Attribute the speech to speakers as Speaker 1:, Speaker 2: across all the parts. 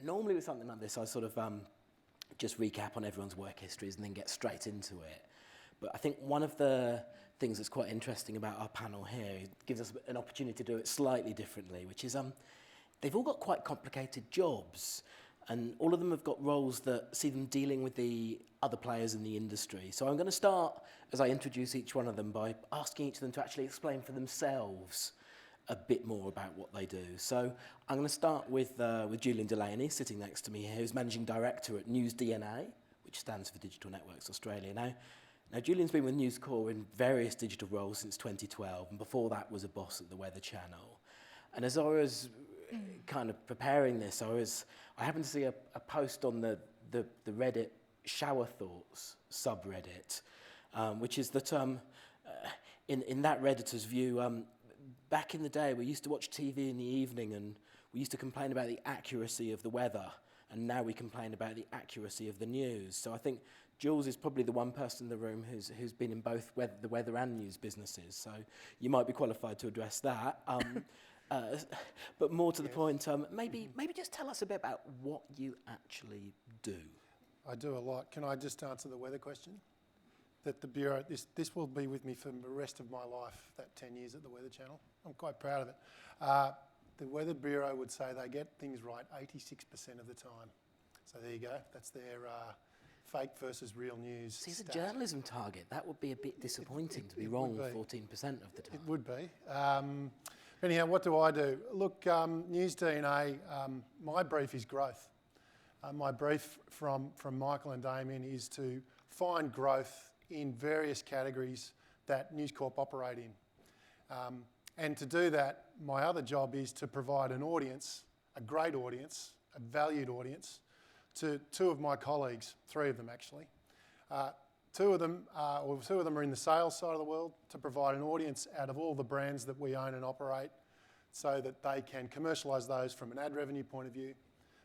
Speaker 1: Normally with something like this, I sort of just recap on everyone's work histories and then get straight into it. But I think one of the things that's quite interesting about our panel here gives us an opportunity to do it slightly differently, which is they've all got quite complicated jobs, and all of them have got roles that see them dealing with the other players in the industry. So I'm going to start, as I introduce each one of them, by asking each of them to actually explain for themselves a bit more about what they do. So I'm going to start with Julian Delaney, sitting next to me here, who's Managing Director at NewsDNA, which stands for Digital Networks Australia. Now Julian's been with News Corp in various digital roles since 2012, and before that was a boss at the Weather Channel. And as I was kind of preparing this, I happened to see a post on the Reddit Shower Thoughts subreddit, which is that in that Redditor's view, back in the day we used to watch TV in the evening and we used to complain about the accuracy of the weather, and now we complain about the accuracy of the news. So I think Jules is probably the one person in the room who's been in both the weather and news businesses, so you might be qualified to address that. But more to the point, maybe just tell us a bit about what you actually do.
Speaker 2: I do a lot. Can I just answer the weather question? That the Bureau, this will be with me for the rest of my life, that 10 years at the Weather Channel. I'm quite proud of it. The Weather Bureau would say they get things right 86% of the time. So there you go. That's their fake versus real news.
Speaker 1: See, as a journalism target, that would be a bit disappointing to be wrong 14% of the time.
Speaker 2: It would be. Anyhow, what do I do? Look, NewsDNA, my brief is growth. My brief from Michael and Damien is to find growth in various categories that News Corp operate in. And to do that, my other job is to provide an audience, a great audience, a valued audience, to two of my colleagues, three of them actually. Two of them are in the sales side of the world, to provide an audience out of all the brands that we own and operate so that they can commercialise those from an ad revenue point of view.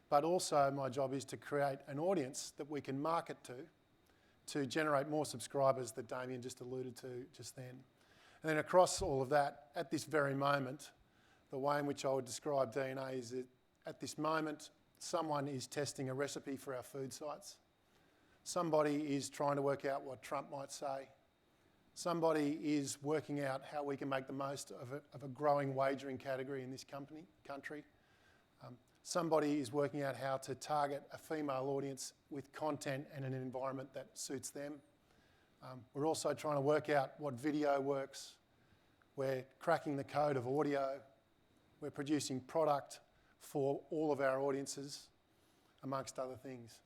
Speaker 2: But also my job is to create an audience that we can market to generate more subscribers that Damien just alluded to just then. And then across all of that, at this very moment, the way in which I would describe DNA is that at this moment, someone is testing a recipe for our food sites. Somebody is trying to work out what Trump might say. Somebody is working out how we can make the most of a growing wagering category in this country. Somebody is working out how to target a female audience with content and an environment that suits them. We're also trying to work out what video works. We're cracking the code of audio. We're producing product for all of our audiences, amongst other things.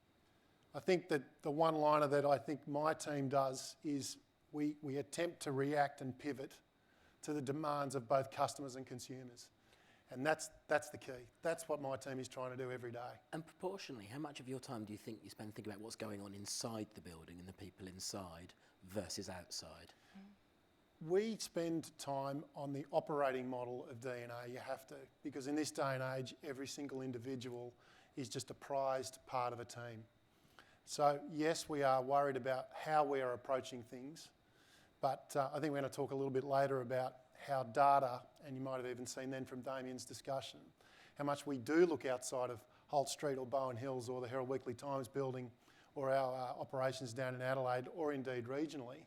Speaker 2: I think that the one-liner that I think my team does is we attempt to react and pivot to the demands of both customers and consumers. And that's the key. That's what my team is trying to do every day.
Speaker 1: And proportionally, how much of your time do you think you spend thinking about what's going on inside the building and the people inside versus outside?
Speaker 2: We spend time on the operating model of DNA. You have to, because in this day and age, every single individual is just a prized part of a team. So yes, we are worried about how we are approaching things, but I think we're going to talk a little bit later about how data, and you might have even seen then from Damien's discussion, how much we do look outside of Holt Street or Bowen Hills or the Herald Weekly Times building or our operations down in Adelaide or indeed regionally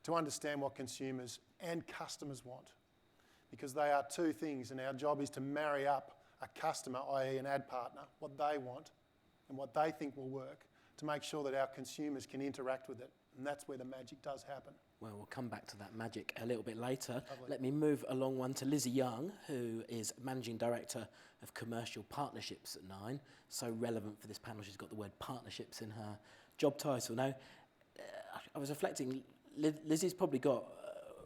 Speaker 2: to understand what consumers and customers want. Because they are two things, and our job is to marry up a customer, i.e. an ad partner, what they want and what they think will work, to make sure that our consumers can interact with it. And that's where the magic does happen.
Speaker 1: Well, we'll come back to that magic a little bit later.
Speaker 2: Lovely.
Speaker 1: Let me move along one to Lizzy Young, who is Managing Director of Commercial Partnerships at Nine. So relevant for this panel, she's got the word partnerships in her job title. Now, I was reflecting, Lizzy's probably got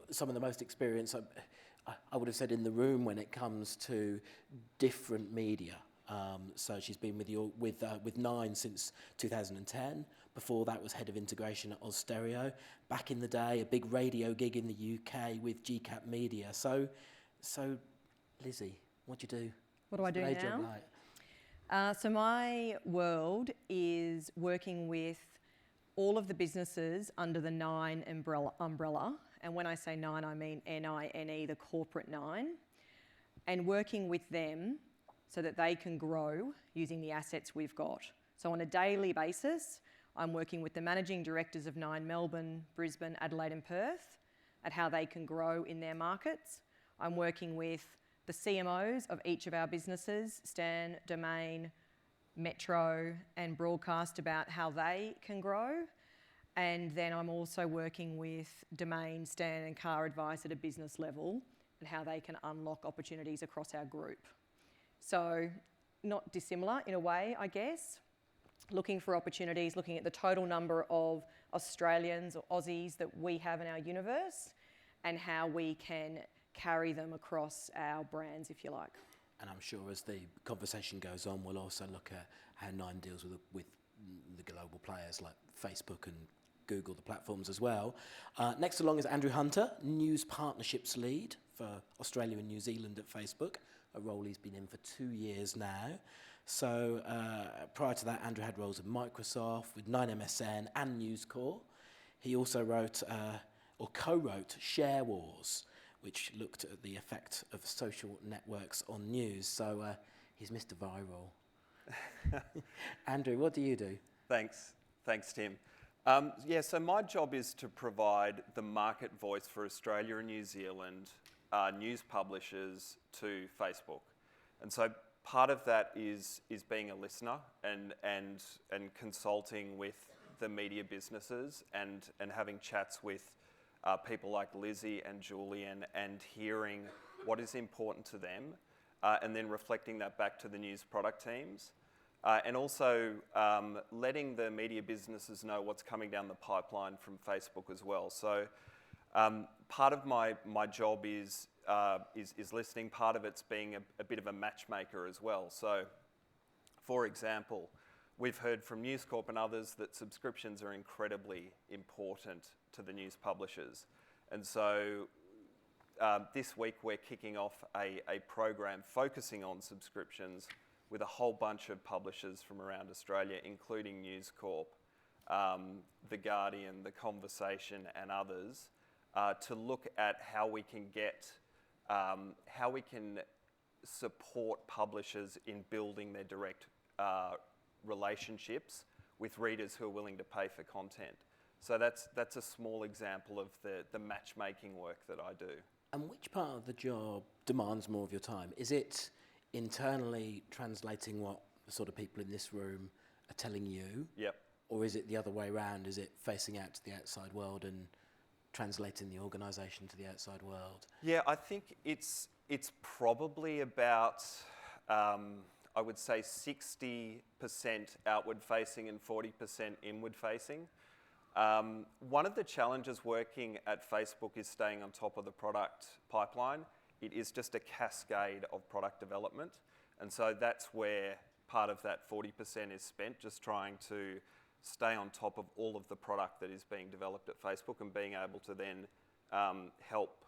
Speaker 1: some of the most experience, I would have said, in the room when it comes to different media. So she's been with Nine since 2010. Before that was head of integration at Austereo. Back in the day, a big radio gig in the UK with GCAP Media. So Lizzy, what do you do?
Speaker 3: What do I do now?
Speaker 1: Job like?
Speaker 3: So my world is working with all of the businesses under the Nine umbrella. And when I say Nine, I mean Nine, the corporate Nine. And working with them so that they can grow using the assets we've got. So on a daily basis, I'm working with the managing directors of 9 Melbourne, Brisbane, Adelaide and Perth at how they can grow in their markets. I'm working with the CMOs of each of our businesses, Stan, Domain, Metro and Broadcast, about how they can grow. And then I'm also working with Domain, Stan and Car Advice at a business level and how they can unlock opportunities across our group. So not dissimilar in a way, I guess. Looking for opportunities, looking at the total number of Australians or Aussies that we have in our universe and how we can carry them across our brands, if you like.
Speaker 1: And I'm sure as the conversation goes on, we'll also look at how Nine deals with the global players like Facebook and Google, the platforms as well. Next along is Andrew Hunter, News Partnerships Lead for Australia and New Zealand at Facebook, a role he's been in for 2 years now. So prior to that, Andrew had roles at Microsoft, with 9MSN and News Corp. He also wrote or co-wrote Share Wars, which looked at the effect of social networks on news. So he's Mr. Viral. Andrew, what do you do?
Speaker 4: Thanks, Tim. So my job is to provide the market voice for Australia and New Zealand news publishers to Facebook. And so part of that is being a listener and consulting with the media businesses and having chats with people like Lizzy and Julian and hearing what is important to them and then reflecting that back to the news product teams. And also letting the media businesses know what's coming down the pipeline from Facebook as well. So part of my job is listening. Part of it's being a bit of a matchmaker as well. So, for example, we've heard from News Corp and others that subscriptions are incredibly important to the news publishers. And so this week we're kicking off a program focusing on subscriptions with a whole bunch of publishers from around Australia, including News Corp, The Guardian, The Conversation and others, to look at how we can support publishers in building their direct relationships with readers who are willing to pay for content. So that's a small example of the matchmaking work that I do.
Speaker 1: And which part of the job demands more of your time? Is it internally translating what the sort of people in this room are telling you?
Speaker 4: Yep.
Speaker 1: Or is it the other way around? Is it facing out to the outside world and translating the organisation to the outside world? Yeah,
Speaker 4: I think it's probably about, I would say 60% outward facing and 40% inward facing. One of the challenges working at Facebook is staying on top of the product pipeline. It is just a cascade of product development. And so that's where part of that 40% is spent, just trying to stay on top of all of the product that is being developed at Facebook and being able to then help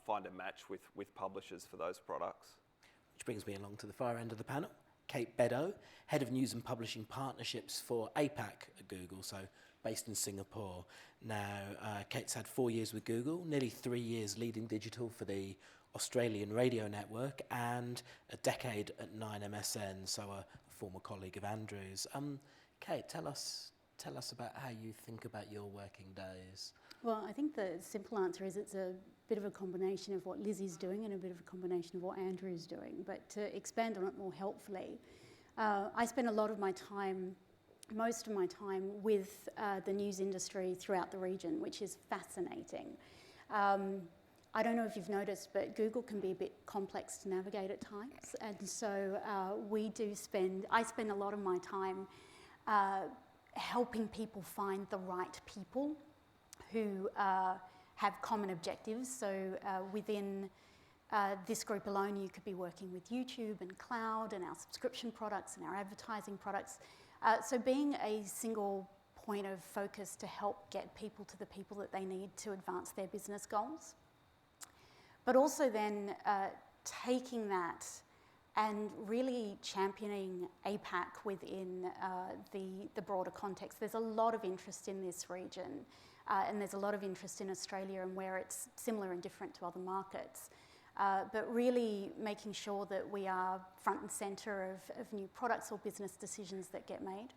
Speaker 4: find a match with publishers for those products.
Speaker 1: Which brings me along to the far end of the panel. Kate Beddoe, Head of News and Publishing Partnerships for APAC at Google, so based in Singapore. Now, Kate's had 4 years with Google, nearly 3 years leading digital for the Australian radio network, and a decade at 9MSN, so a former colleague of Andrew's. Kate, tell us about how you think about your working days.
Speaker 5: Well, I think the simple answer is it's a bit of a combination of what Lizzy's doing and a bit of a combination of what Andrew's doing. But to expand on it more helpfully, I spend a lot of my time, most of my time, with the news industry throughout the region, which is fascinating. I don't know if you've noticed, but Google can be a bit complex to navigate at times. And so I spend a lot of my time helping people find the right people who have common objectives. So within this group alone, you could be working with YouTube and cloud and our subscription products and our advertising products. So being a single point of focus to help get people to the people that they need to advance their business goals. But also then taking that and really championing APAC within the broader context. There's a lot of interest in this region, and there's a lot of interest in Australia and where it's similar and different to other markets. but really making sure that we are front and centre of new products or business decisions that get made.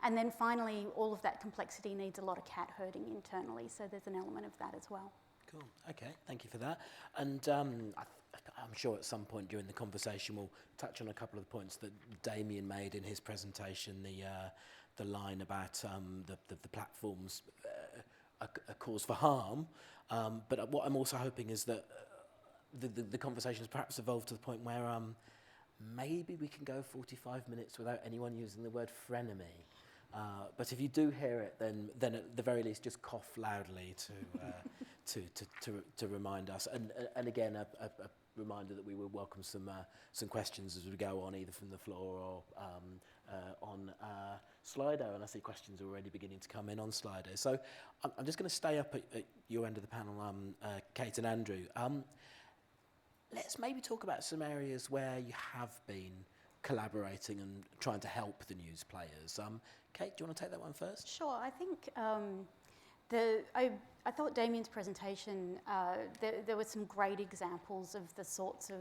Speaker 5: And then finally, all of that complexity needs a lot of cat herding internally, so there's an element of that as well.
Speaker 1: Cool. Okay, thank you for that. And I'm sure at some point during the conversation we'll touch on a couple of the points that Damien made in his presentation. The line about the platforms a cause for harm. But what I'm also hoping is that the conversation has perhaps evolved to the point where maybe we can go 45 minutes without anyone using the word frenemy. But if you do hear it, then at the very least just cough loudly to remind us. And again, a reminder that we will welcome some questions as we go on, either from the floor or on Slido. And I see questions are already beginning to come in on Slido. So I'm just going to stay up at your end of the panel, Kate and Andrew. Let's maybe talk about some areas where you have been collaborating and trying to help the news players. Kate, do you want to take that one first?
Speaker 5: Sure. I think I thought Damien's presentation, there were some great examples of the sorts of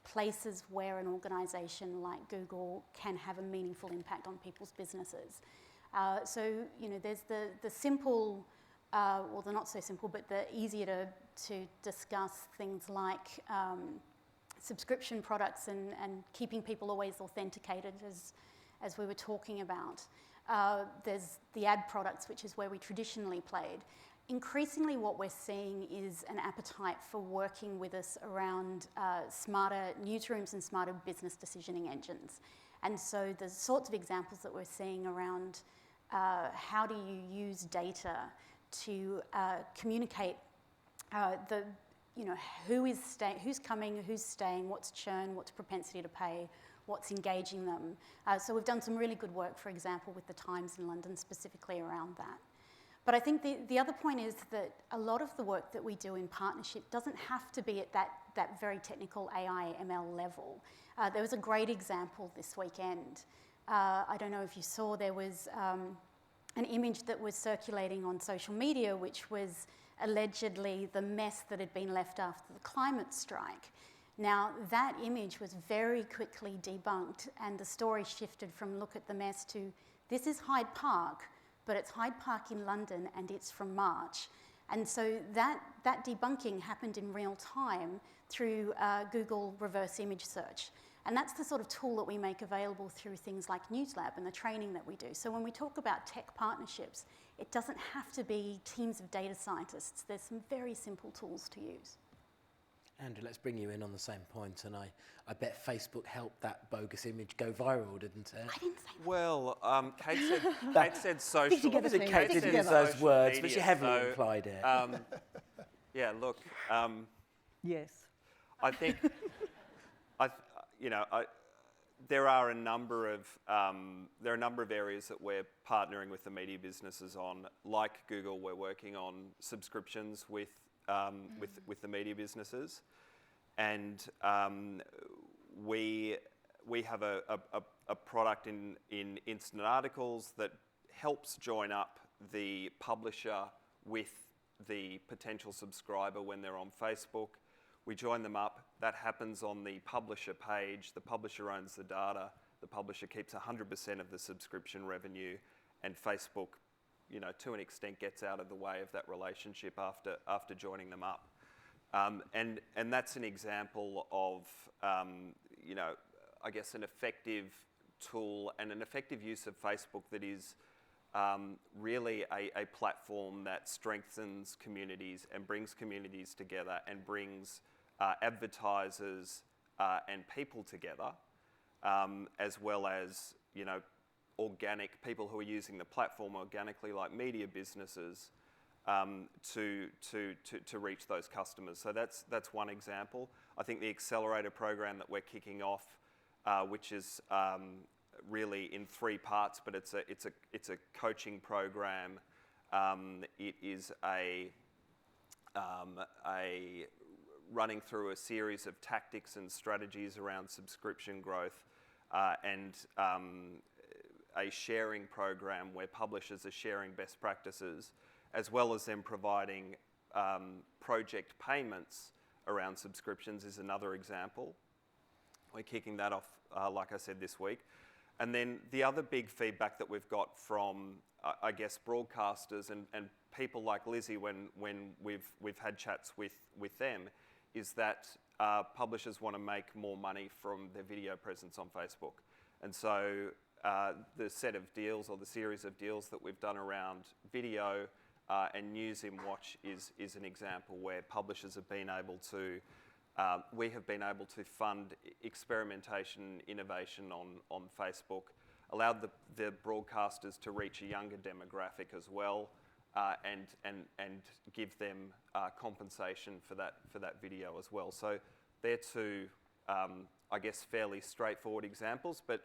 Speaker 5: places where an organisation like Google can have a meaningful impact on people's businesses. So, you know, there's the simple, well, the not so simple, but the easier to discuss things like subscription products and keeping people always authenticated, as we were talking about. There's the ad products, which is where we traditionally played. Increasingly what we're seeing is an appetite for working with us around smarter newsrooms and smarter business decisioning engines. And so the sorts of examples that we're seeing around how do you use data to communicate who's coming, who's staying, what's churn, what's propensity to pay, what's engaging them. So we've done some really good work, for example, with the Times in London specifically around that. But I think the other point is that a lot of the work that we do in partnership doesn't have to be at that very technical AI, ML level. There was a great example this weekend. I don't know if you saw, there was an image that was circulating on social media, which was allegedly the mess that had been left after the climate strike. Now, that image was very quickly debunked, and the story shifted from look at the mess to this is Hyde Park, but it's Hyde Park in London and it's from March. And so that debunking happened in real time through Google reverse image search. And that's the sort of tool that we make available through things like NewsLab and the training that we do. So when we talk about tech partnerships, it doesn't have to be teams of data scientists. There's some very simple tools to use.
Speaker 1: Andrew, let's bring you in on the same point, and I bet Facebook helped that bogus image go viral, didn't it?
Speaker 5: I didn't say that.
Speaker 4: Well, Kate said social.
Speaker 1: Obviously, Kate didn't use those words, but she heavily implied it.
Speaker 4: Yeah, look.
Speaker 3: Yes.
Speaker 4: I think, there are a number of areas that we're partnering with the media businesses on. Like Google, we're working on subscriptions with the media businesses, and we have a product in Instant Articles that helps join up the publisher with the potential subscriber when they're on Facebook. We join them up. That happens on the publisher page. The publisher owns the data. The publisher keeps 100% of the subscription revenue, and Facebook, to an extent, gets out of the way of that relationship after joining them up. And that's an example of, I guess, an effective tool and an effective use of Facebook that is really a platform that strengthens communities and brings communities together and brings advertisers and people together, as well as, organic people who are using the platform organically, like media businesses, to reach those customers. So that's one example. I think the accelerator program that we're kicking off, which is really in 3 parts, but it's a coaching program. It is a running through a series of tactics and strategies around subscription growth, and a sharing program where publishers are sharing best practices, as well as them providing project payments around subscriptions is another example. We're kicking that off, like I said, this week. And then the other big feedback that we've got from, I guess, broadcasters and people like Lizzy when we've had chats with them, is that publishers want to make more money from their video presence on Facebook. And so the set of deals or the series of deals that we've done around video and News in Watch is an example where publishers have been able to, we have been able to fund experimentation, innovation on Facebook, allowed the broadcasters to reach a younger demographic as well, and give them compensation for that video as well. So they're two, I guess, fairly straightforward examples, but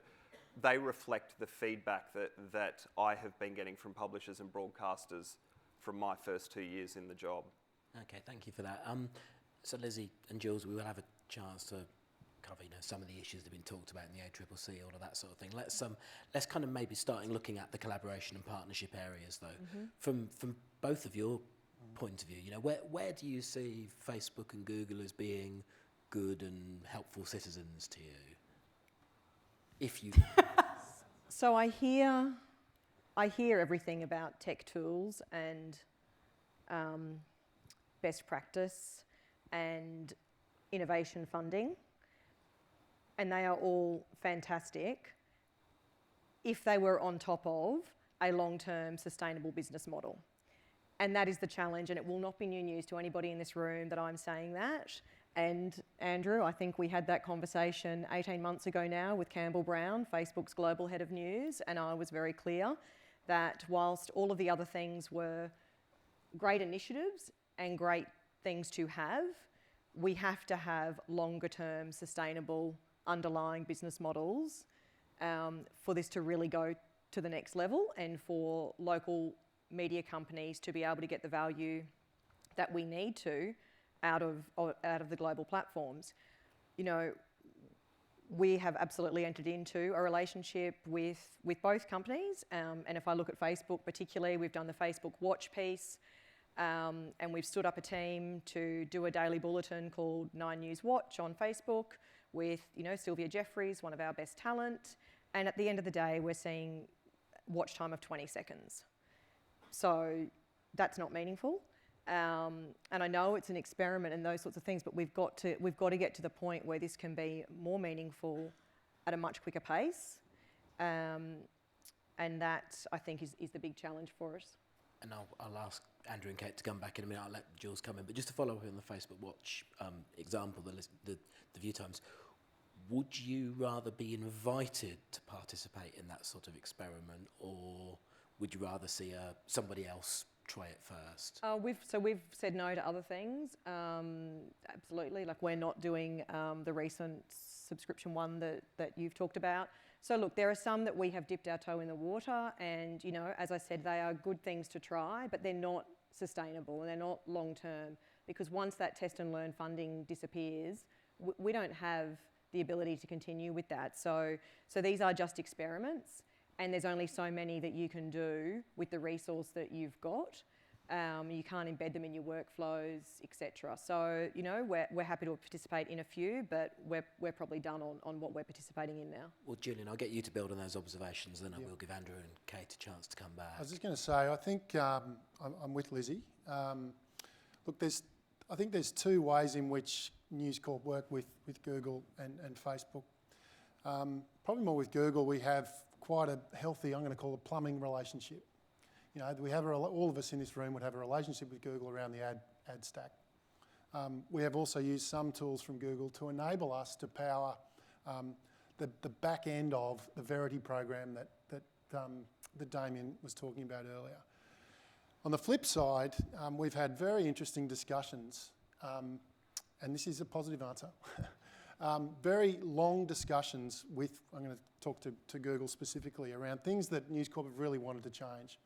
Speaker 4: they reflect the feedback that I have been getting from publishers and broadcasters from my first 2 years in the job.
Speaker 1: Okay, thank you for that. So Lizzy and Jules, we will have a chance to cover, some of the issues that have been talked about in the ACCC, all of that sort of thing. Let's kind of maybe starting looking at the collaboration and partnership areas, though. From both of your point of view, where do you see Facebook and Google as being good and helpful citizens to you? If you
Speaker 3: So I hear everything about tech tools and best practice and innovation funding, and they are all fantastic if they were on top of a long-term sustainable business model. And that is the challenge, and it will not be new news to anybody in this room that I'm saying that. And Andrew, I think we had that conversation 18 months ago now with Campbell Brown, Facebook's global head of news, and I was very clear that whilst all of the other things were great initiatives and great things to have, we have to have longer term sustainable underlying business models for this to really go to the next level and for local media companies to be able to get the value that we need to out of the global platforms. We have absolutely entered into a relationship with both companies, and if I look at Facebook particularly, we've done the Facebook Watch piece, and we've stood up a team to do a daily bulletin called 9 News Watch on Facebook with Sylvia Jeffries, one of our best talent, and at the end of the day we're seeing watch time of 20 seconds. So that's not meaningful. And I know it's an experiment and those sorts of things, but we've got to get to the point where this can be more meaningful at a much quicker pace, and that I think is the big challenge for us.
Speaker 1: And I'll ask Andrew and Kate to come back in a minute. I'll let Jules come in, but just to follow up on the Facebook Watch example, the view times. Would you rather be invited to participate in that sort of experiment, or would you rather see somebody else try it first?
Speaker 3: We've said no to other things. Absolutely, like we're not doing the recent subscription one that you've talked about. So look, there are some that we have dipped our toe in the water, and as I said, they are good things to try, but they're not sustainable and they're not long term, because once that test and learn funding disappears, we don't have the ability to continue with that. So these are just experiments, and there's only so many that you can do with the resource that you've got. You can't embed them in your workflows, etc. So we're happy to participate in a few, but we're probably done on what we're participating in now.
Speaker 1: Well, Julian, I'll get you to build on those observations, then I will give Andrew and Kate a chance to come back.
Speaker 2: I was just going to say, I think I'm with Lizzy. Look, I think there's two ways in which News Corp work with Google and Facebook. Probably more with Google, we have quite a healthy, I'm going to call it plumbing relationship. We have all of us in this room would have a relationship with Google around the ad stack. We have also used some tools from Google to enable us to power the back end of the Verity program that Damien was talking about earlier. On the flip side, we've had very interesting discussions, and this is a positive answer. Very long discussions with, I'm going to talk to Google specifically, around things that News Corp have really wanted to change.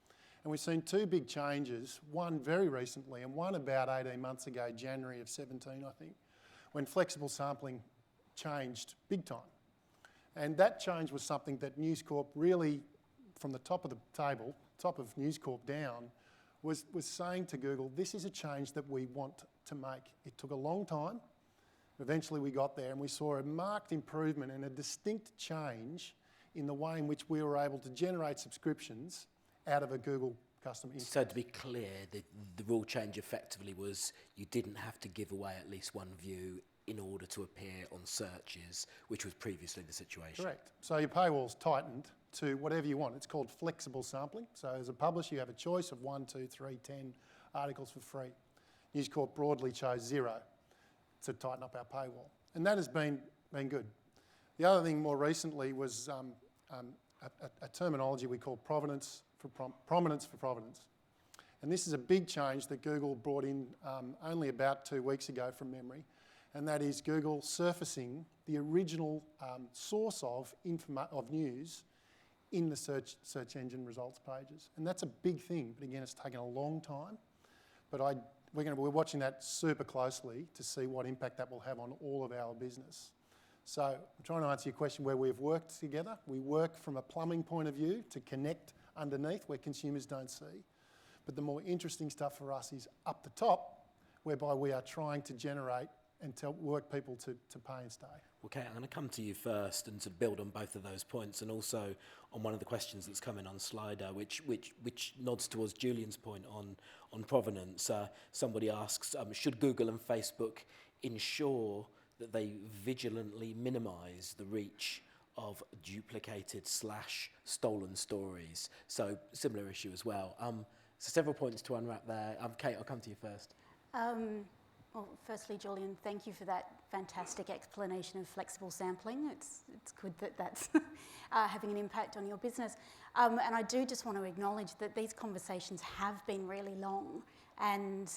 Speaker 2: And we've seen two big changes, one very recently and one about 18 months ago, January of 17, I think, when flexible sampling changed big time. And that change was something that News Corp really, from the top of the table, top of News Corp down, was saying to Google, this is a change that we want to make. It took a long time. Eventually we got there and we saw a marked improvement and a distinct change in the way in which we were able to generate subscriptions out of a Google custom instance.
Speaker 1: So to be clear, the rule change effectively was you didn't have to give away at least one view in order to appear on searches, which was previously the situation.
Speaker 2: Correct. So your paywall's tightened to whatever you want. It's called flexible sampling. So as a publisher, you have a choice of 1, 2, 3, 10 articles for free. News Corp broadly chose 0 to tighten up our paywall. And that has been good. The other thing more recently was a terminology we call prominence for provenance. And this is a big change that Google brought in only about 2 weeks ago from memory. And that is Google surfacing the original source of news in the search engine results pages. And that's a big thing, but again, it's taken a long time. But we're watching that super closely to see what impact that will have on all of our business. So I'm trying to answer your question where we've worked together. We work from a plumbing point of view to connect underneath where consumers don't see. But the more interesting stuff for us is up the top, whereby we are trying to generate and to work people to pay and stay.
Speaker 1: Okay, I'm going to come to you first and to build on both of those points, and also on one of the questions that's come in on Slido, which nods towards Julian's point on provenance. Somebody asks, should Google and Facebook ensure that they vigilantly minimise the reach of duplicated / stolen stories? So similar issue as well. So several points to unwrap there. Kate, I'll come to you first.
Speaker 5: Well, firstly, Julian, thank you for that fantastic explanation of flexible sampling. It's good that that's having an impact on your business. And I do just want to acknowledge that these conversations have been really long and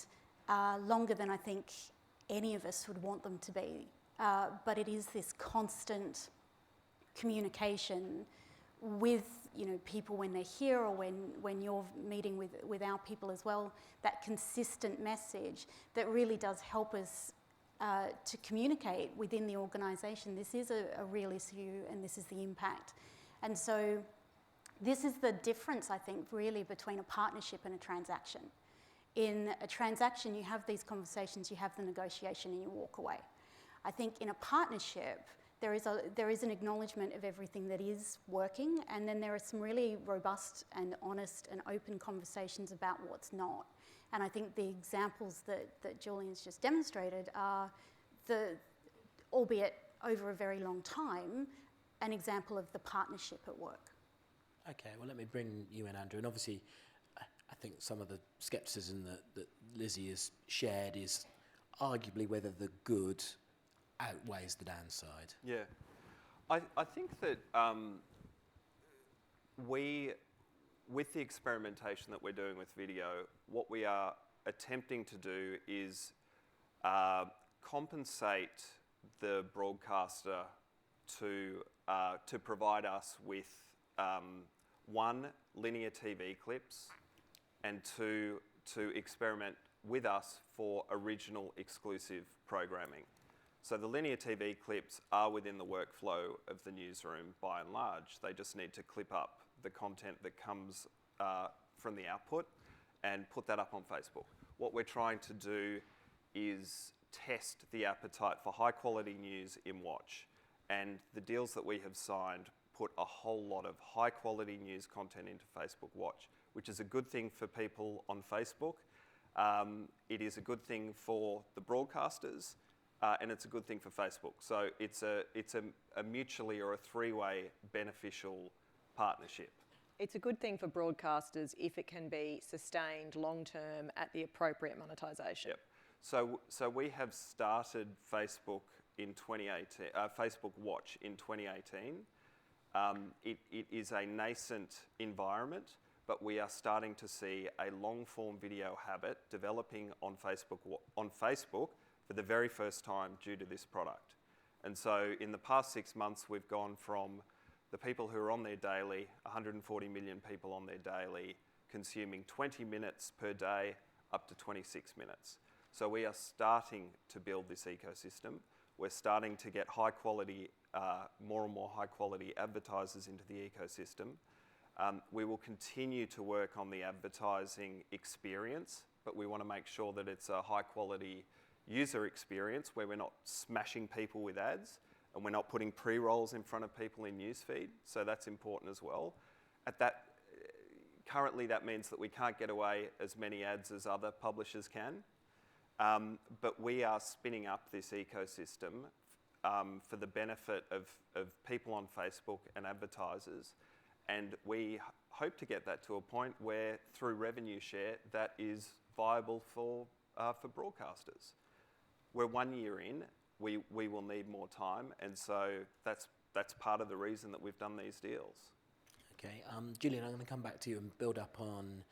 Speaker 5: longer than I think any of us would want them to be. But it is this constant communication with people when they're here or when you're meeting with our people as well, that consistent message that really does help us to communicate within the organisation. This is a real issue and this is the impact. And so this is the difference, I think, really between a partnership and a transaction. In a transaction, you have these conversations, you have the negotiation and you walk away. I think in a partnership, there is an acknowledgement of everything that is working, and then there are some really robust and honest and open conversations about what's not. And I think the examples that Julian's just demonstrated are, albeit over a very long time, an example of the partnership at work.
Speaker 1: Okay, well, let me bring you in, Andrew. And obviously, I think some of the scepticism that Lizzy has shared is arguably whether the good outweighs the downside.
Speaker 4: Yeah. I think that with the experimentation that we're doing with video, what we are attempting to do is compensate the broadcaster to provide us with one, linear TV clips, and two, to experiment with us for original exclusive programming. So the linear TV clips are within the workflow of the newsroom by and large. They just need to clip up the content that comes from the output and put that up on Facebook. What we're trying to do is test the appetite for high quality news in Watch. And the deals that we have signed put a whole lot of high quality news content into Facebook Watch, which is a good thing for people on Facebook. It is a good thing for the broadcasters. And it's a good thing for Facebook. So it's a mutually or a three-way beneficial partnership.
Speaker 3: It's a good thing for broadcasters if it can be sustained long-term at the appropriate monetisation.
Speaker 4: Yep. So we have started Facebook in 2018, Facebook Watch in 2018. It is a nascent environment, but we are starting to see a long-form video habit developing on Facebook for the very first time due to this product. And so in the past 6 months, we've gone from the people who are on there daily, 140 million people on there daily, consuming 20 minutes per day, up to 26 minutes. So we are starting to build this ecosystem. We're starting to get high quality, more and more high quality advertisers into the ecosystem. We will continue to work on the advertising experience but we want to make sure that it's a high quality user experience where we're not smashing people with ads and we're not putting pre-rolls in front of people in newsfeed. So that's important as well. Currently that means that we can't get away as many ads as other publishers can. But we are spinning up this ecosystem for the benefit of people on Facebook and advertisers. And we hope to get that to a point where, through revenue share, that is viable for broadcasters. We're 1 year in, we will need more time, and so that's part of the reason that we've done these deals.
Speaker 1: Okay, Julian, I'm going to come back to you and build up on,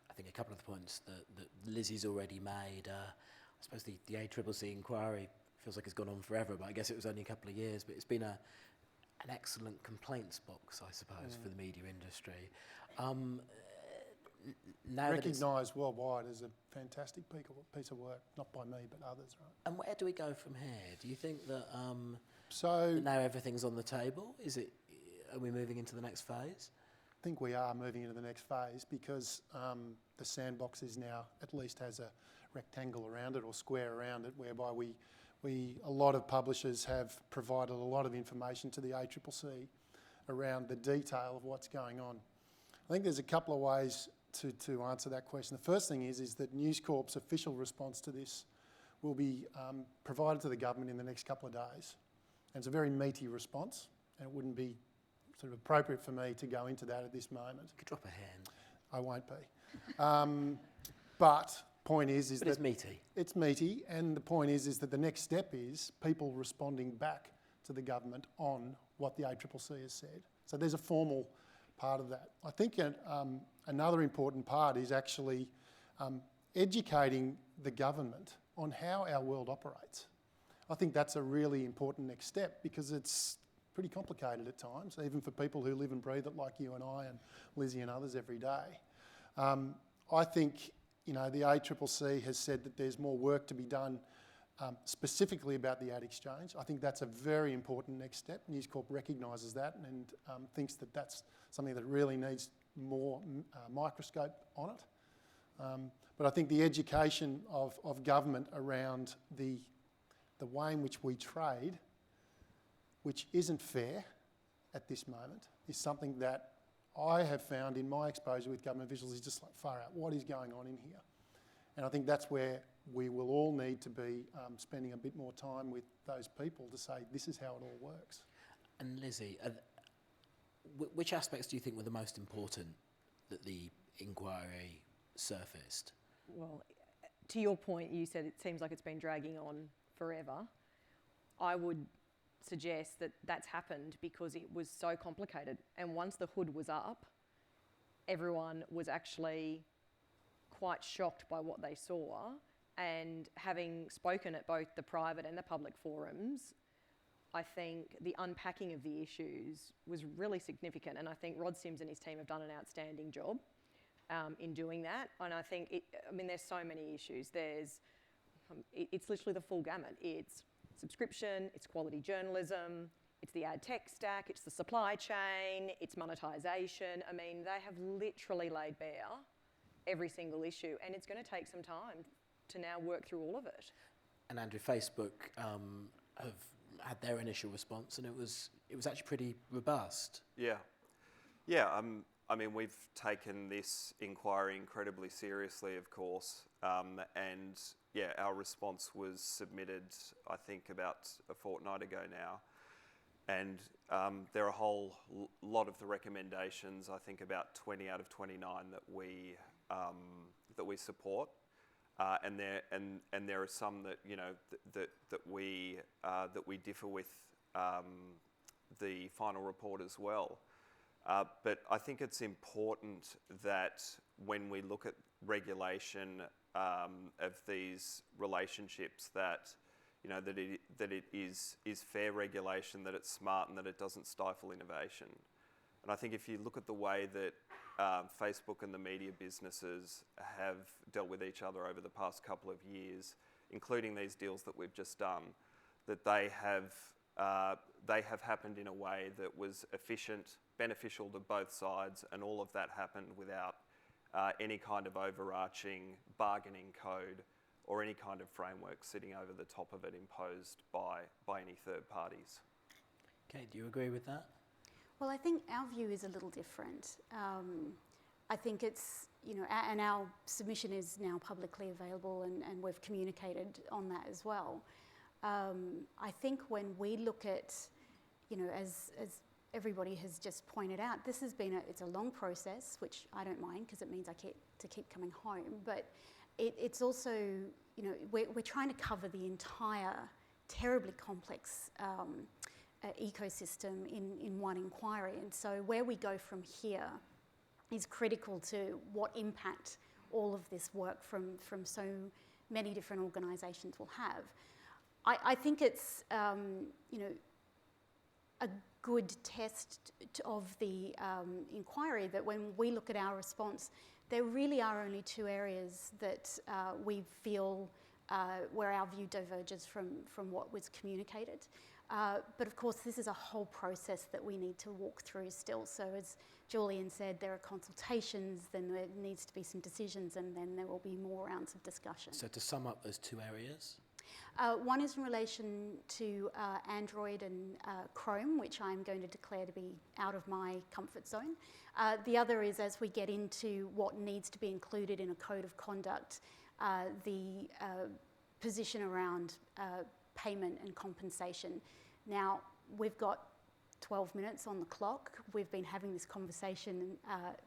Speaker 1: I think, a couple of the points that Lizzy's already made. I suppose the ACCC inquiry feels like it's gone on forever, but I guess it was only a couple of years, but it's been an excellent complaints box, I suppose, for the media industry. Now
Speaker 2: Recognised worldwide as a fantastic piece of work, not by me, but others, right?
Speaker 1: And where do we go from here? Do you think that
Speaker 2: So
Speaker 1: now everything's on the table? Are we moving into the next phase?
Speaker 2: I think we are moving into the next phase because the sandbox is now at least has a rectangle around it or square around it, whereby a lot of publishers have provided a lot of information to the ACCC around the detail of what's going on. I think there's a couple of ways to answer that question. The first thing is that News Corp's official response to this will be provided to the government in the next couple of days. And it's a very meaty response, and it wouldn't be sort of appropriate for me to go into that at this moment.
Speaker 1: You could drop a hand.
Speaker 2: I won't be. But point is
Speaker 1: But
Speaker 2: that
Speaker 1: it's meaty.
Speaker 2: it's meaty, and the point is that the next step is people responding back to the government on what the ACCC has said. So there's a formal part of that. I think another important part is actually educating the government on how our world operates. I think that's a really important next step because it's pretty complicated at times, even for people who live and breathe it like you and I and Lizzy and others every day. I think the ACCC has said that there's more work to be done specifically about the ad exchange. I think that's a very important next step. News Corp recognises that and thinks that that's something that really needs more microscope on it. But I think the education of government around the way in which we trade, which isn't fair at this moment, is something that I have found in my exposure with government officials is just like far out. What is going on in here? And I think that's where we will all need to be spending a bit more time with those people to say this is how it all works.
Speaker 1: And Lizzy, which aspects do you think were the most important that the inquiry surfaced?
Speaker 3: Well, to your point, you said it seems like it's been dragging on forever. I would suggest that that's happened because it was so complicated. And once the hood was up, everyone was actually quite shocked by what they saw. And having spoken at both the private and the public forums, I think the unpacking of the issues was really significant. And I think Rod Sims and his team have done an outstanding job in doing that. And I think, there's so many issues. It's literally the full gamut. It's subscription, it's quality journalism, it's the ad tech stack, it's the supply chain, it's monetisation. They have literally laid bare every single issue, and it's going to take some time to now work through all of it.
Speaker 1: And Andrew, Facebook have had their initial response, and it was actually pretty robust.
Speaker 4: Yeah. We've taken this inquiry incredibly seriously, of course, and our response was submitted, I think, about a fortnight ago now. And there are a whole lot of the recommendations, I think about 20 out of 29 that we support. And there are some that we differ with the final report as well. But I think it's important that when we look at regulation of these relationships, that it is fair regulation, that it's smart, and that it doesn't stifle innovation. And I think if you look at the way that Facebook and the media businesses have dealt with each other over the past couple of years, including these deals that we've just done, that they have happened in a way that was efficient, beneficial to both sides, and all of that happened without any kind of overarching bargaining code or any kind of framework sitting over the top of it imposed by any third parties.
Speaker 1: Okay, do you agree with that?
Speaker 5: Well, I think our view is a little different. I think it's, and our submission is now publicly available and we've communicated on that as well. I think when we look at, as everybody has just pointed out, this has been it's a long process, which I don't mind because it means I get to keep coming home, but it's also, we're trying to cover the entire terribly complex ecosystem in one inquiry. And so where we go from here is critical to what impact all of this work from so many different organisations will have. I think it's, a good test of the inquiry that when we look at our response, there really are only two areas that we feel where our view diverges from what was communicated. But of course, this is a whole process that we need to walk through still. So as Julian said, there are consultations, then there needs to be some decisions, and then there will be more rounds of discussion.
Speaker 1: So to sum up those two areas?
Speaker 5: One is in relation to Android and Chrome, which I'm going to declare to be out of my comfort zone. The other is as we get into what needs to be included in a code of conduct, the position around payment and compensation. Now, we've got 12 minutes on the clock. We've been having this conversation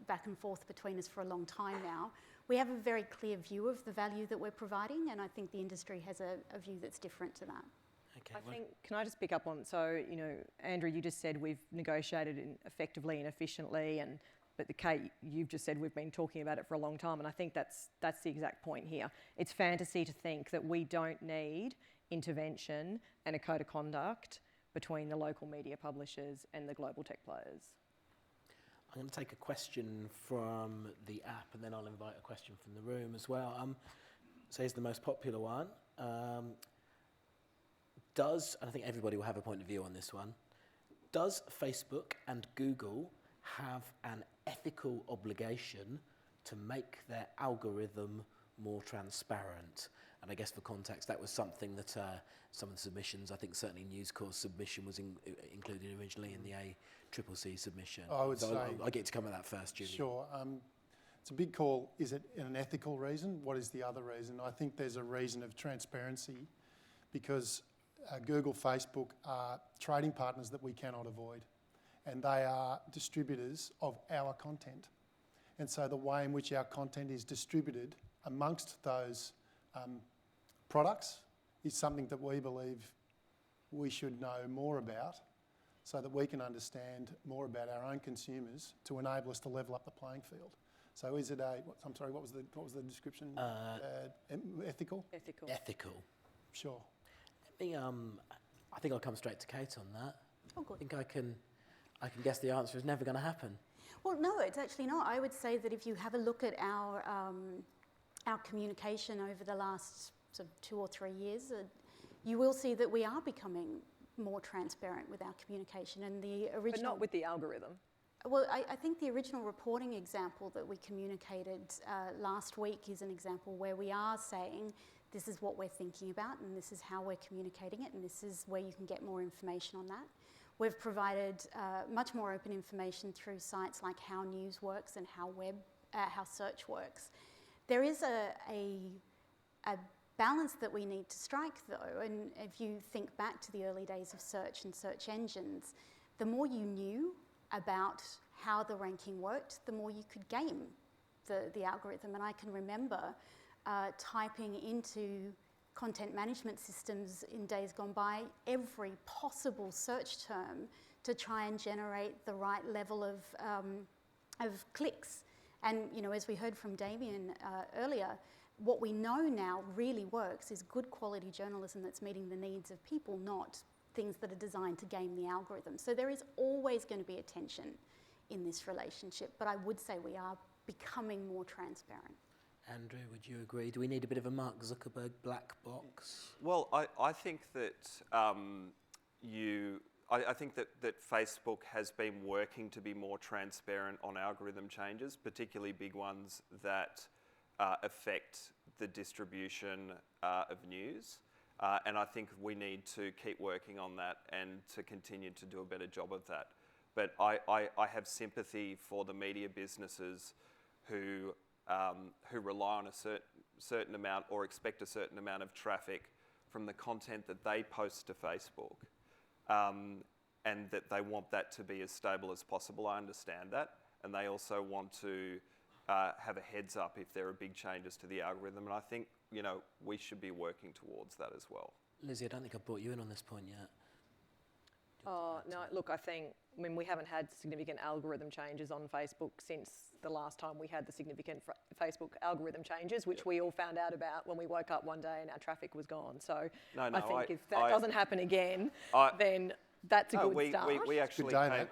Speaker 5: back and forth between us for a long time now. We have a very clear view of the value that we're providing, and I think the industry has a view that's different to that.
Speaker 1: Okay,
Speaker 3: I think, can I just pick up on, so, Andrew, you just said we've negotiated effectively and efficiently, but Kate, you've just said we've been talking about it for a long time, and I think that's the exact point here. It's fantasy to think that we don't need intervention and a code of conduct between the local media publishers and the global tech players.
Speaker 1: I'm going to take a question from the app and then I'll invite a question from the room as well. So here's the most popular one. And I think everybody will have a point of view on this one. Does Facebook and Google have an ethical obligation to make their algorithm more transparent? And I guess for context, that was something that some of the submissions, I think certainly News Corp's submission was included originally in the ACCC submission.
Speaker 2: I would say...
Speaker 1: I get to come at that first, Julie.
Speaker 2: Sure. It's a big call. Is it an ethical reason? What is the other reason? I think there's a reason of transparency because Google, Facebook are trading partners that we cannot avoid, and they are distributors of our content. And so the way in which our content is distributed amongst those products is something that we believe we should know more about so that we can understand more about our own consumers to enable us to level up the playing field. So is it what was the description? Ethical?
Speaker 3: Ethical.
Speaker 1: Ethical.
Speaker 2: Sure.
Speaker 1: I think I'll come straight to Kate on that.
Speaker 5: Oh, good.
Speaker 1: I think I can guess the answer is never going to happen.
Speaker 5: Well, no, it's actually not. I would say that if you have a look at our communication over the last sort of 2 or 3 years, you will see that we are becoming more transparent with our communication. And the original...
Speaker 3: But not with the algorithm.
Speaker 5: Well, I think the original reporting example that we communicated last week is an example where we are saying this is what we're thinking about and this is how we're communicating it and this is where you can get more information on that. We've provided much more open information through sites like How News Works and How Search Works. There is a balance that we need to strike though, and if you think back to the early days of search and search engines, the more you knew about how the ranking worked, the more you could game the algorithm. And I can remember typing into content management systems in days gone by every possible search term to try and generate the right level of clicks. And as we heard from Damien earlier, what we know now really works is good quality journalism that's meeting the needs of people, not things that are designed to game the algorithm. So there is always going to be a tension in this relationship, but I would say we are becoming more transparent.
Speaker 1: Andrew, would you agree? Do we need a bit of a Mark Zuckerberg black box?
Speaker 4: Well, I think that you I think that Facebook has been working to be more transparent on algorithm changes, particularly big ones that affect the distribution of news. And I think we need to keep working on that and to continue to do a better job of that. But I have sympathy for the media businesses who rely on a certain amount or expect a certain amount of traffic from the content that they post to Facebook, and that they want that to be as stable as possible. I understand that. And they also want to have a heads up if there are big changes to the algorithm. And I think, we should be working towards that as well.
Speaker 1: Lizzy, I don't think I brought you in on this point yet.
Speaker 3: Oh, no, look, we haven't had significant algorithm changes on Facebook since the last time we had the significant Facebook algorithm changes, which we all found out about when we woke up one day and our traffic was gone. So I think if that doesn't happen again, then that's a good start.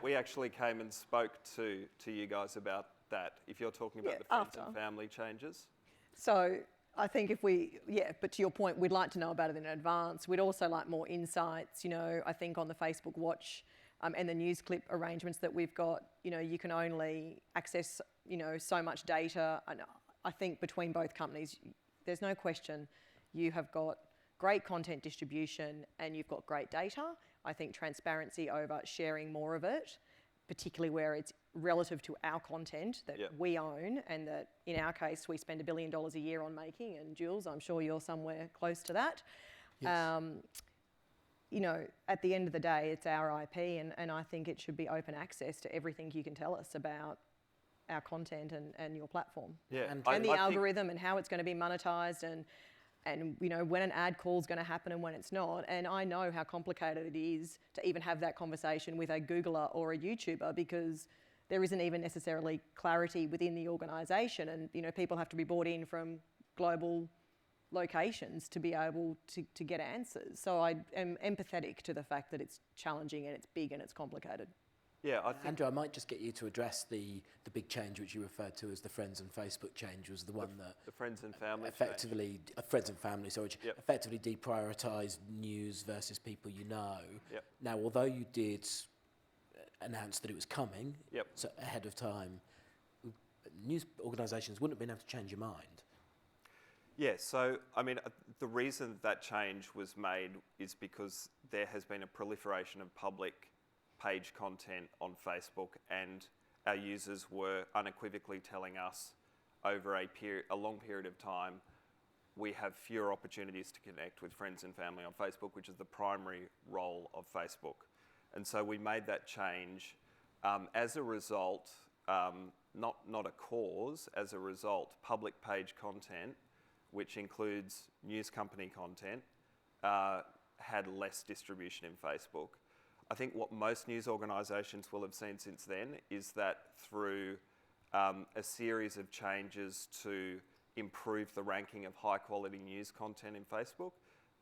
Speaker 4: We actually came and spoke to you guys about that, if you're talking about the friends and family changes.
Speaker 3: So I think but to your point, we'd like to know about it in advance. We'd also like more insights, I think on the Facebook Watch and the news clip arrangements that we've got, you can only access, so much data. And I think between both companies, there's no question you have got great content distribution and you've got great data. I think transparency over sharing more of it, particularly where it's relative to our content that we own, and that in our case we spend $1 billion a year on making, and Jules, I'm sure you're somewhere close to that. Yes. At the end of the day, it's our IP, and I think it should be open access to everything you can tell us about our content and your platform.
Speaker 4: Yeah.
Speaker 3: And the algorithm and how it's going to be monetized, and when an ad call is going to happen and when it's not. And I know how complicated it is to even have that conversation with a Googler or a YouTuber, because there isn't even necessarily clarity within the organisation, and people have to be brought in from global locations to be able to get answers. So I am empathetic to the fact that it's challenging and it's big and it's complicated.
Speaker 4: Yeah, I think
Speaker 1: Andrew, I might just get you to address the big change which you referred to as the Friends and Facebook change, was the one that
Speaker 4: the friends and family
Speaker 1: effectively friends and family, sorry, effectively deprioritised news versus people you know.
Speaker 4: Yep.
Speaker 1: Now, although you did announce that it was coming,
Speaker 4: Yep.
Speaker 1: so ahead of time, news organisations wouldn't have been able to change your mind.
Speaker 4: Yeah, so the reason that change was made is because there has been a proliferation of public page content on Facebook, and our users were unequivocally telling us over a long period of time, we have fewer opportunities to connect with friends and family on Facebook, which is the primary role of Facebook. And so we made that change as a result, not a cause, as a result, public page content, which includes news company content, had less distribution in Facebook. I think what most news organisations will have seen since then is that through a series of changes to improve the ranking of high quality news content in Facebook,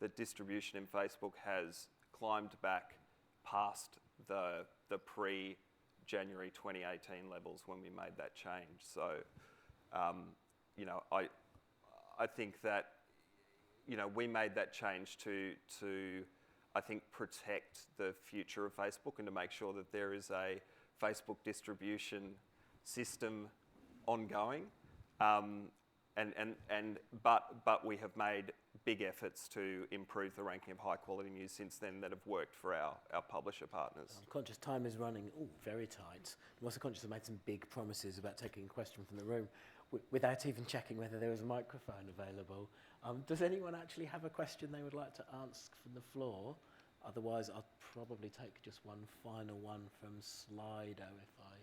Speaker 4: the distribution in Facebook has climbed back past the pre-January 2018 levels when we made that change. So, I think that, we made that change to I think, protect the future of Facebook and to make sure that there is a Facebook distribution system ongoing. But we have made big efforts to improve the ranking of high quality news since then that have worked for our publisher partners.
Speaker 1: I'm conscious time is running very tight. I'm also conscious I've made some big promises about taking a question from the room without even checking whether there was a microphone available. Does anyone actually have a question they would like to ask from the floor? Otherwise, I'll probably take just one final one from Slido if I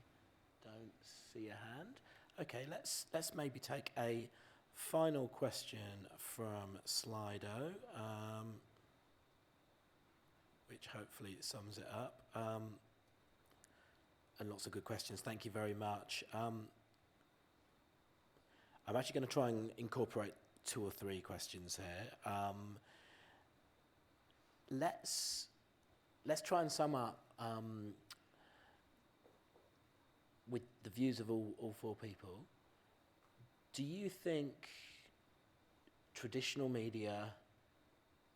Speaker 1: don't see a hand. Okay, let's maybe take a final question from Slido, which hopefully sums it up. And lots of good questions. Thank you very much. I'm actually going to try and incorporate 2 or 3 questions here. Let's try and sum up with the views of all 4 people. Do you think traditional media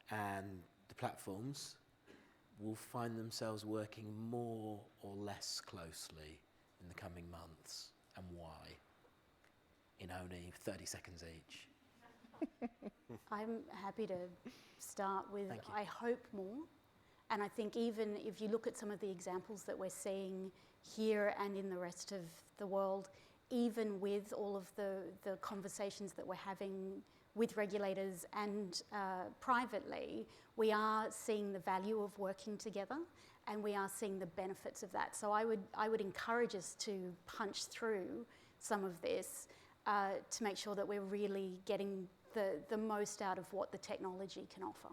Speaker 1: and the platforms will find themselves working more or less closely in the coming months, and why? In only 30 seconds each.
Speaker 5: I'm happy to start with,
Speaker 1: Thank you.
Speaker 5: I hope more. And I think even if you look at some of the examples that we're seeing here and in the rest of the world, even with all of the conversations that we're having with regulators and privately, we are seeing the value of working together, and we are seeing the benefits of that. So I would encourage us to punch through some of this to make sure that we're really getting the most out of what the technology can offer.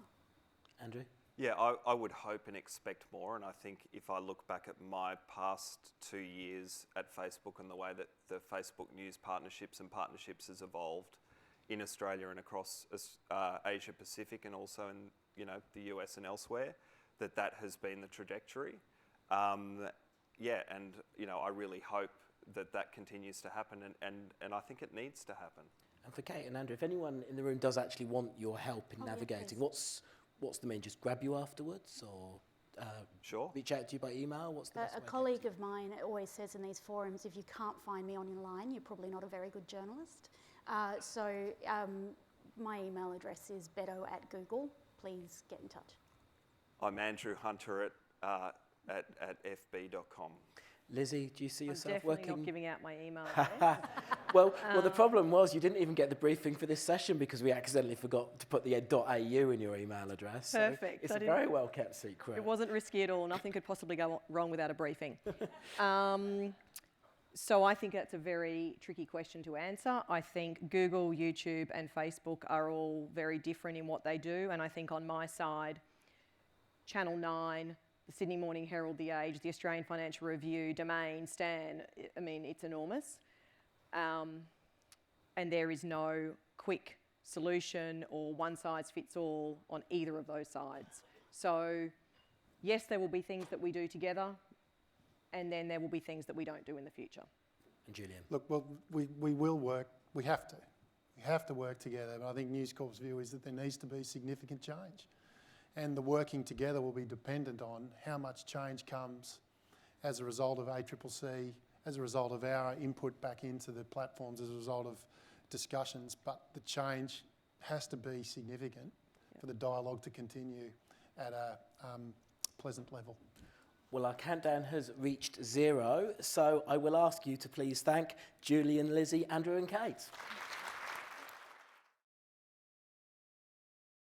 Speaker 1: Andrew?
Speaker 4: Yeah, I would hope and expect more, and I think if I look back at my past 2 years at Facebook and the way that the Facebook News partnerships has evolved in Australia and across Asia Pacific, and also in the US and elsewhere, that has been the trajectory. Yeah, and I really hope that continues to happen, and I think it needs to happen.
Speaker 1: And for Kate and Andrew, if anyone in the room does actually want your help in
Speaker 5: Oh, yeah,
Speaker 1: navigating,
Speaker 5: please.
Speaker 1: what's the main? Just grab you afterwards, or
Speaker 4: Sure.
Speaker 1: reach out to you by email? What's the best
Speaker 5: A
Speaker 1: way?
Speaker 5: colleague of mine always says in these forums, if you can't find me online, you're probably not a very good journalist. So my email address is beto@google. Please get in touch.
Speaker 4: I'm Andrew Hunter at fb.com.
Speaker 1: Lizzy, do you see
Speaker 3: I'm
Speaker 1: yourself
Speaker 3: definitely
Speaker 1: working?
Speaker 3: not giving out my email address.
Speaker 1: Well, the problem was you didn't even get the briefing for this session because we accidentally forgot to put the .au in your email address. So
Speaker 3: Perfect.
Speaker 1: it's
Speaker 3: I
Speaker 1: a
Speaker 3: didn't-
Speaker 1: very well kept secret.
Speaker 3: It wasn't risky at all. Nothing could possibly go wrong without a briefing. So I think that's a very tricky question to answer. I think Google, YouTube and Facebook are all very different in what they do. And I think on my side, Channel 9, the Sydney Morning Herald, The Age, the Australian Financial Review, Domain, Stan, I mean, it's enormous. And there is no quick solution or one size fits all on either of those sides. So yes, there will be things that we do together, and then there will be things that we don't do in the future.
Speaker 1: And Julian?
Speaker 2: Look, well, we will work. We have to. We have to work together. But I think News Corp's view is that there needs to be significant change. And the working together will be dependent on how much change comes as a result of ACCC, as a result of our input back into the platforms, as a result of discussions. But the change has to be significant for the dialogue to continue at a pleasant level.
Speaker 1: Well, our countdown has reached 0, so I will ask you to please thank Julian, Lizzy, Andrew and Kate.